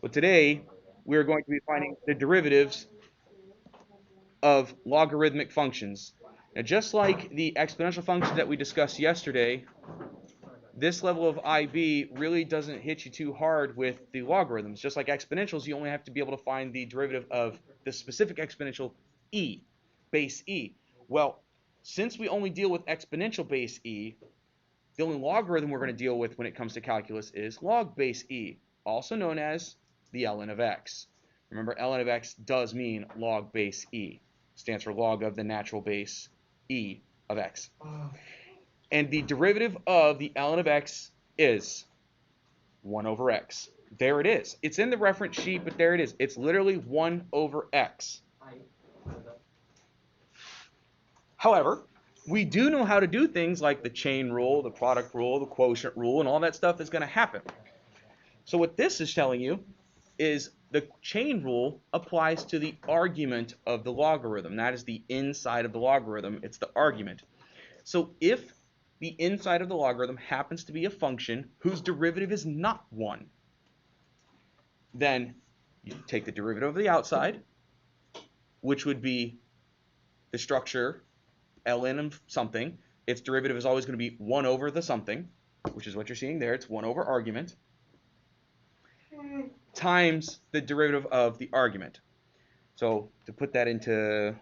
But today, we're going to be finding the derivatives of logarithmic functions. Now, just like the exponential function that we discussed yesterday, this level of IB really doesn't hit you too hard with the logarithms. Just like exponentials, you only have to be able to find the derivative of the specific exponential e, base e. Well, since we only deal with exponential base e, the only logarithm we're going to deal with when it comes to calculus is log base e, also known as the ln of x. Remember, ln of x does mean log base e. Stands for log of the natural base e of x. And the derivative of the ln of x is 1 over x. There it is. It's in the reference sheet, but there it is. It's literally 1 over x. However, we do know how to do things like the chain rule, the product rule, the quotient rule, and all that stuff is going to happen. So what this is telling you is the chain rule applies to the argument of the logarithm. That is the inside of the logarithm. It's the argument. So if the inside of the logarithm happens to be a function whose derivative is not 1, then you take the derivative of the outside, which would be the structure ln of something. Its derivative is always going to be 1 over the something, which is what you're seeing there. It's 1 over argument times the derivative of the argument. So to put that into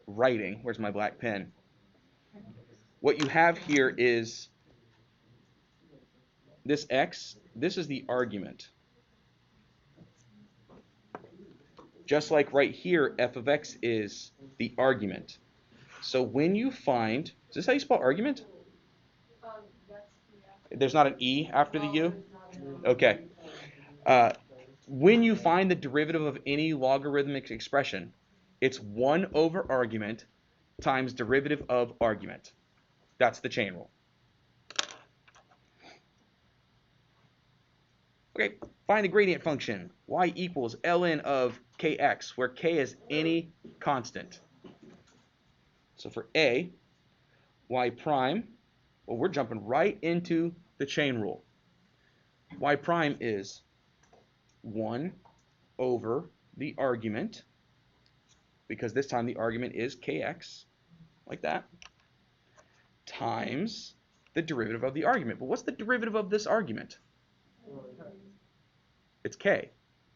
writing, where's my black pen? What you have here is this x. This is the argument. Just like right here, f of x is the argument. So when you find, is this how you spell argument? There's not an E after the U? Okay. When you find the derivative of any logarithmic expression, it's 1 over argument times derivative of argument. That's the chain rule. Okay, find the gradient function. Y equals ln of kx, where k is any constant. So for a, y prime, well, we're jumping right into the chain rule. Y prime is 1 over the argument, because this time the argument is kx, like that, times the derivative of the argument. But what's the derivative of this argument? It's k,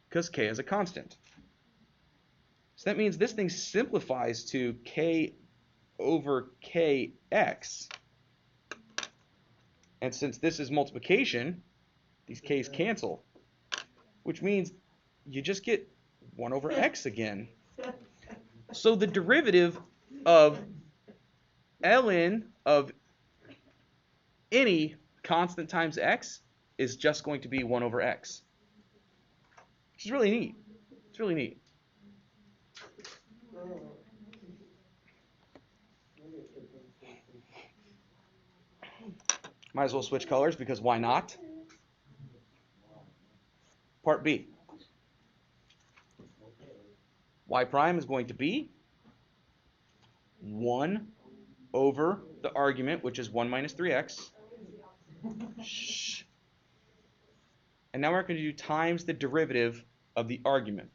because k is a constant. So that means this thing simplifies to k over kx. And since this is multiplication, these k's cancel, which means you just get 1 over x again. So the derivative of ln of any constant times x is just going to be 1 over x, which is really neat. It's really neat. Might as well switch colors, because why not? Part B. Y prime is going to be 1 over the argument, which is 1 minus 3x. Shh. And now we're going to do times the derivative of the argument.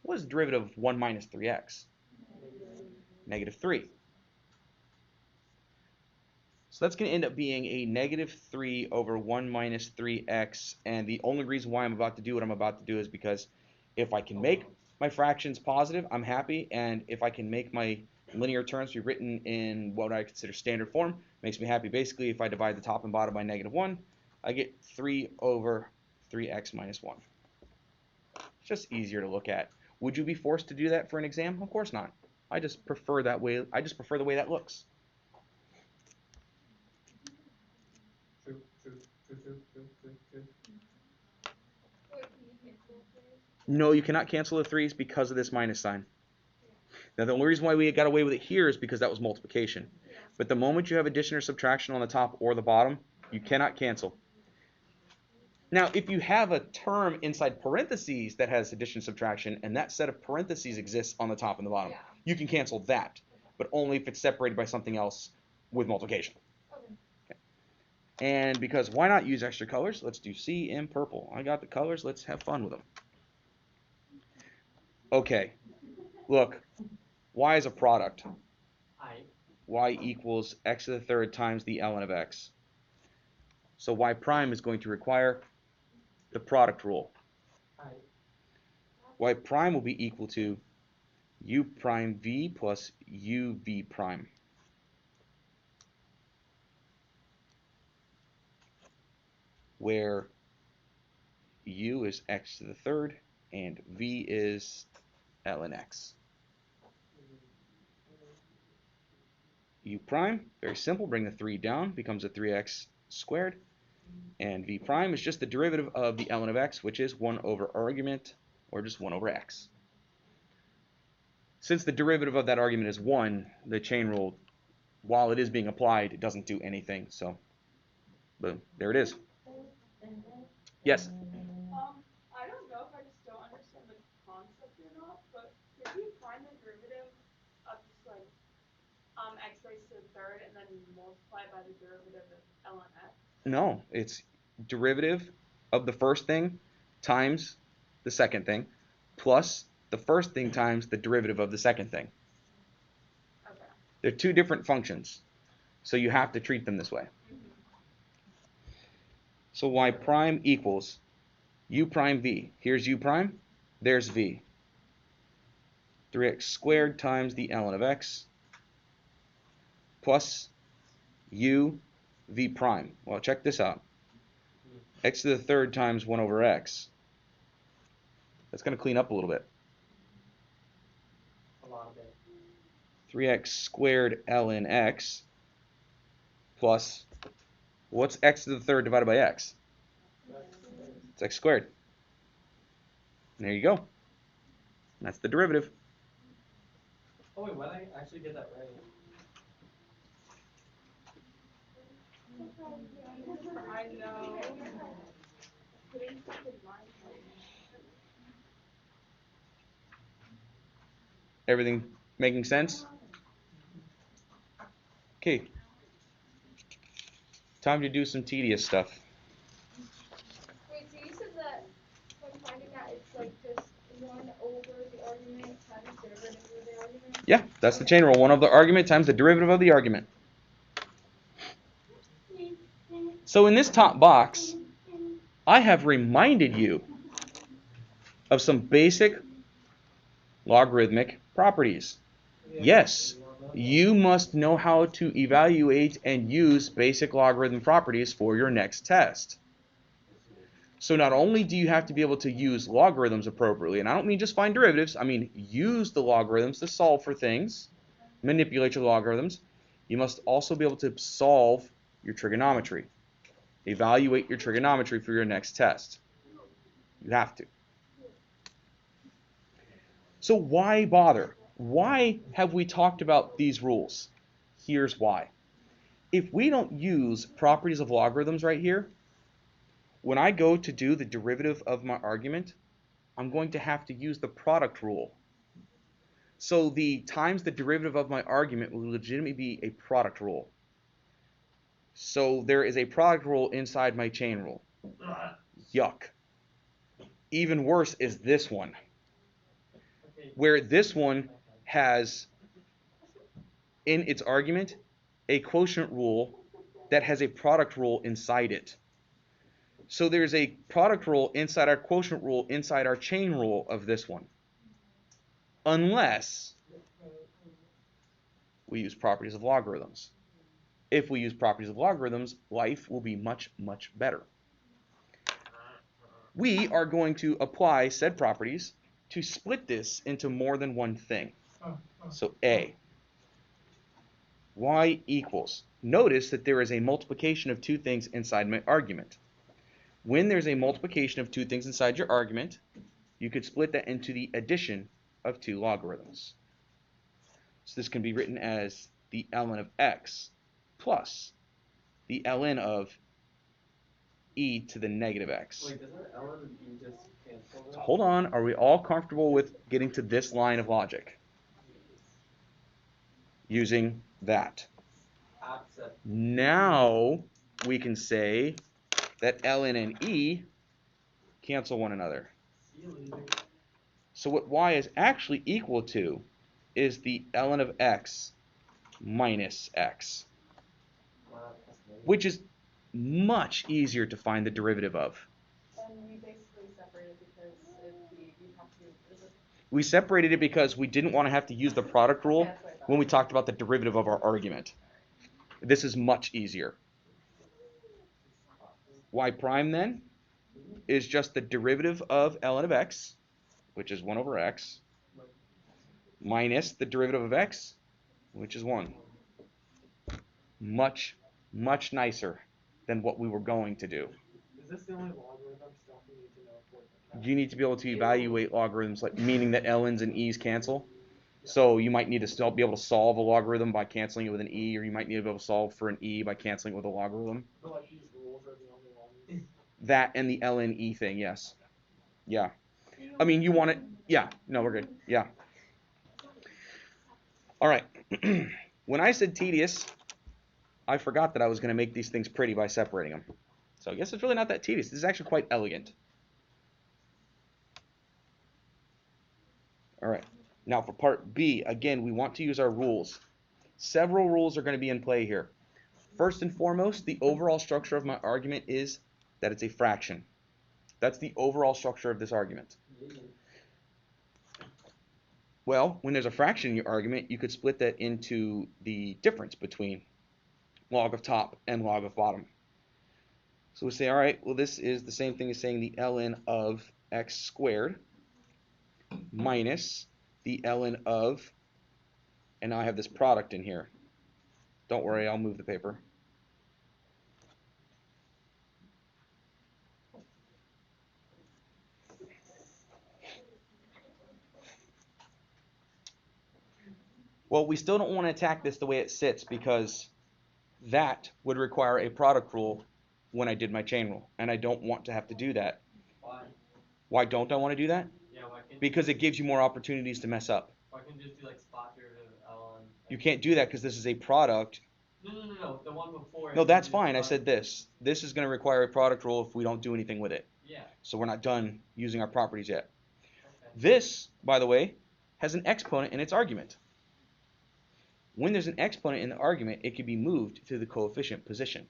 What is the derivative of 1 minus 3x? Negative 3. So that's going to end up being a negative 3 over 1 minus 3x. And the only reason why I'm about to do what I'm about to do is because if I can make my fractions positive, I'm happy. And if I can make my linear terms be written in what I consider standard form, makes me happy. Basically, if I divide the top and bottom by negative 1, I get 3 over 3x minus 1. It's just easier to look at. Would you be forced to do that for an exam? Of course not. I just prefer that way. I just prefer the way that looks. No, you cannot cancel the 3's because of this minus sign. Now, the only reason why we got away with it here is because that was multiplication. But the moment you have addition or subtraction on the top or the bottom, you cannot cancel. Now, if you have a term inside parentheses that has addition subtraction, and that set of parentheses exists on the top and the bottom, you can cancel that, but only if it's separated by something else with multiplication. Okay. And because why not use extra colors? Let's do C in purple. I got the colors. Let's have fun with them. Okay, look, y is a product. I. Y equals x to the third times the ln of x. So y prime is going to require the product rule. I. Y prime will be equal to u prime v plus uv prime. Where u is x to the third and v is ln x. U prime, very simple, bring the 3 down, becomes a 3x squared. And v prime is just the derivative of the ln of x, which is 1 over argument, or just 1 over x. Since the derivative of that argument is 1, the chain rule, while it is being applied, it doesn't do anything. So, boom, there it is. Yes? I don't know if I just don't understand the concept or not, but could you find the derivative of just like x raised to the third and then multiply by the derivative of ln x? No, it's derivative of the first thing times the second thing plus the first thing times the derivative of the second thing. Okay. They're two different functions, so you have to treat them this way. So y prime equals u prime v. Here's u prime, there's v. 3x squared times the ln of x plus u v prime. Well, check this out. X to the third times 1 over x. That's going to clean up a little bit. A lot of it. 3x squared ln x plus, what's x to the third divided by x? It's x squared. And there you go. That's the derivative. Oh wait, why did I actually get that right? I know. Putting stuff in mind. Everything making sense? Okay. Time to do some tedious stuff. Wait, so you said that when finding that it's like just 1 over the argument times the derivative of the argument? Yeah, that's the chain rule. 1 over the argument times the derivative of the argument. So in this top box, I have reminded you of some basic logarithmic properties. Yes, you must know how to evaluate and use basic logarithm properties for your next test. So not only do you have to be able to use logarithms appropriately, and I don't mean just find derivatives, I mean use the logarithms to solve for things, manipulate your logarithms, you must also be able to solve your trigonometry. Evaluate your trigonometry for your next test. You have to. So why bother? Why have we talked about these rules? Here's why. If we don't use properties of logarithms right here, when I go to do the derivative of my argument, I'm going to have to use the product rule. So the times the derivative of my argument will legitimately be a product rule. So there is a product rule inside my chain rule. Yuck. Even worse is this one, where this one has in its argument a quotient rule that has a product rule inside it. So there's a product rule inside our quotient rule inside our chain rule of this one. Unless we use properties of logarithms. If we use properties of logarithms, life will be much, much better. We are going to apply said properties to split this into more than one thing. So A, y equals. Notice that there is a multiplication of two things inside my argument. When there's a multiplication of two things inside your argument, you could split that into the addition of two logarithms. So this can be written as the ln of x plus the ln of e to the negative x. Wait, doesn't ln and e just cancel? So hold on, are we all comfortable with getting to this line of logic? Using that. Now we can say that ln and e cancel one another. So what y is actually equal to is the ln of x minus x, which is much easier to find the derivative of. And we basically separated because you'd have to, is it? We separated it because we didn't want to have to use the product rule Yeah, that's what I thought. when we talked about the derivative of our argument. This is much easier. Y prime then is just the derivative of ln of x, which is 1 over x, minus the derivative of x, which is 1. Much, much nicer than what we were going to do. Is this the only logarithm stuff we need to know for the You need to be able to evaluate logarithms, like meaning that ln's and e's cancel. So you might need to still be able to solve a logarithm by canceling it with an e, or you might need to be able to solve for an e by canceling it with a logarithm. But like these rules are the only ones. That and the ln e thing, yes. Yeah. I mean, you want it. Yeah. No, we're good. Yeah. All right. When I said tedious, I forgot that I was going to make these things pretty by separating them. So I guess it's really not that tedious. This is actually quite elegant. All right. Now for part B, again, we want to use our rules. Several rules are going to be in play here. First and foremost, the overall structure of my argument is that it's a fraction. That's the overall structure of this argument. Well, when there's a fraction in your argument, you could split that into the difference between log of top and log of bottom. So we say, all right, well, this is the same thing as saying the ln of x squared minus the ln of, and now I have this product in here. Don't worry, I'll move the paper. Well, we still don't want to attack this the way it sits because that would require a product rule when I did my chain rule, and I don't want to have to do that. Why? Why don't I want to do that? Yeah, why can't Because it gives you more opportunities to mess up. why can't you just do like spot derivative ln? You can't do that because this is a product. No, the one before. No, that's fine. I said this. This is going to require a product rule if we don't do anything with it. Yeah. So we're not done using our properties yet. Okay. This, by the way, has an exponent in its argument. When there's an exponent in the argument, it can be moved to the coefficient position.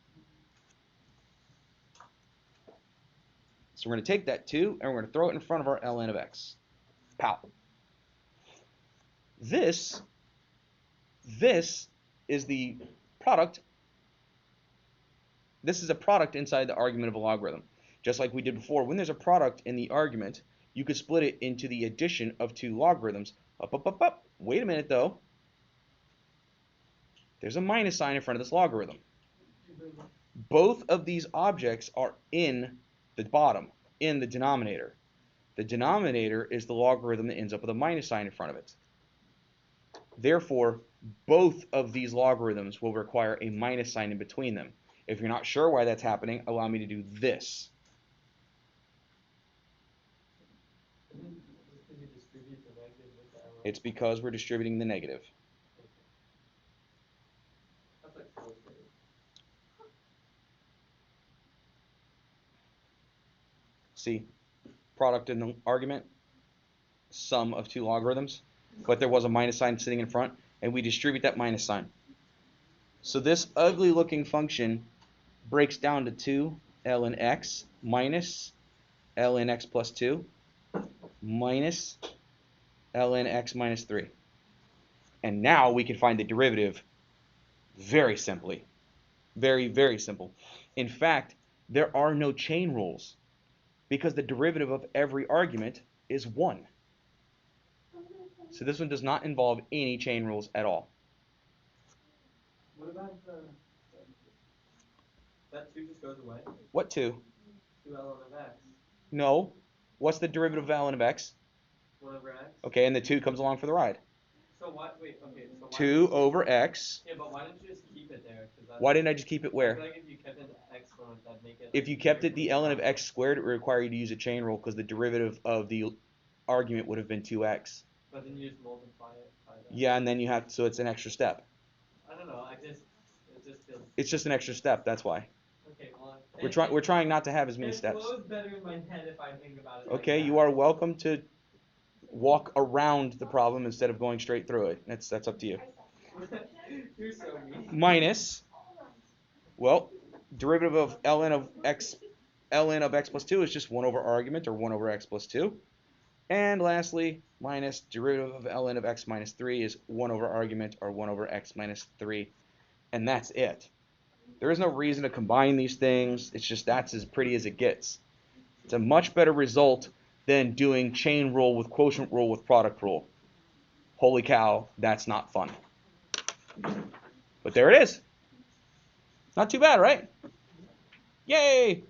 So we're going to take that 2 and we're going to throw it in front of our ln of x. Pow. This is the product. This is a product inside the argument of a logarithm. Just like we did before, when there's a product in the argument, you could split it into the addition of two logarithms. Up, up, up, up. Wait a minute, though. There's a minus sign in front of this logarithm. Both of these objects are in the bottom, in the denominator. The denominator is the logarithm that ends up with a minus sign in front of it. Therefore, both of these logarithms will require a minus sign in between them. If you're not sure why that's happening, allow me to do this. It's because we're distributing the negative. That's like fourth grade. See, product in the argument, sum of two logarithms, but there was a minus sign sitting in front, and we distribute that minus sign. So this ugly looking function breaks down to 2 ln x minus ln x plus 2 minus ln x minus 3. And now we can find the derivative very simply. Very, very simple. In fact, there are no chain rules because the derivative of every argument is 1. So this one does not involve any chain rules at all. What about that 2 just goes away? What 2? 2 ln of x. No. What's the derivative of ln of x? 1 over x. Okay, and the 2 comes along for the ride. So why? Wait. Okay. So why? 2 over x. Yeah, but why didn't you just keep it there? Why didn't I just keep it I where? feel like if you kept it exponent, that'd make it. If you kept it the ln of x squared, it would require you to use a chain rule because the derivative of the argument would have been 2x. But then you just multiply it by that. Yeah, and then you have, so it's an extra step. I don't know. It just feels. It's just an extra step, that's why. Okay, well. We're trying not to have as many It steps. flows better in my head if I think about it. Okay, like you are welcome to walk around the problem instead of going straight through it. That's up to you. You're so mean. Minus, well, derivative of ln of x plus 2 is just 1 over argument, or 1 over x plus 2. And lastly, minus derivative of ln of x minus 3 is 1 over argument, or 1 over x minus 3. And that's it. There is no reason to combine these things. It's just that's as pretty as it gets. It's a much better result than doing chain rule with quotient rule with product rule. Holy cow, that's not fun. But there it is. Not too bad, right? Yay!